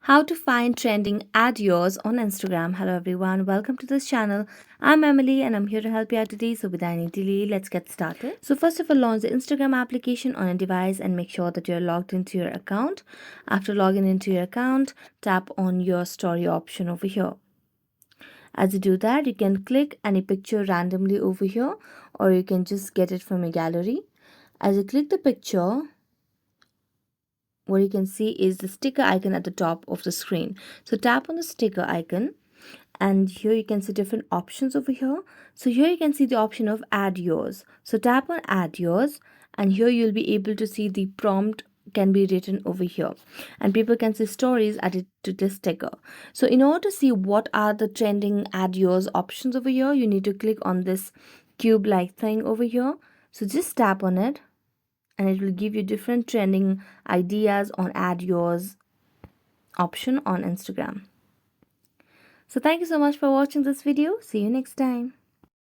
How to find trending ad yours on Instagram. Hello everyone, welcome to this channel. I'm Emily and I'm here to help you out today. So without any delay, let's get started. So first of all, launch the Instagram application on a device and make sure that you're logged into your account. After logging into your account, tap on your story option over here. As you do that, you can click any picture randomly over here, or you can just get it from a gallery. As you click the picture, what you can see is the sticker icon at the top of the screen. So tap on the sticker icon and here you can see different options over here. So here you can see the option of add yours. So tap on add yours and here you'll be able to see the prompt can be written over here and people can see stories added to the sticker. So in order to see what are the trending add yours options over here, you need to click on this cube like thing over here. So just tap on it and it will give you different trending ideas on add yours option on Instagram. So thank you so much for watching this video. See you next time.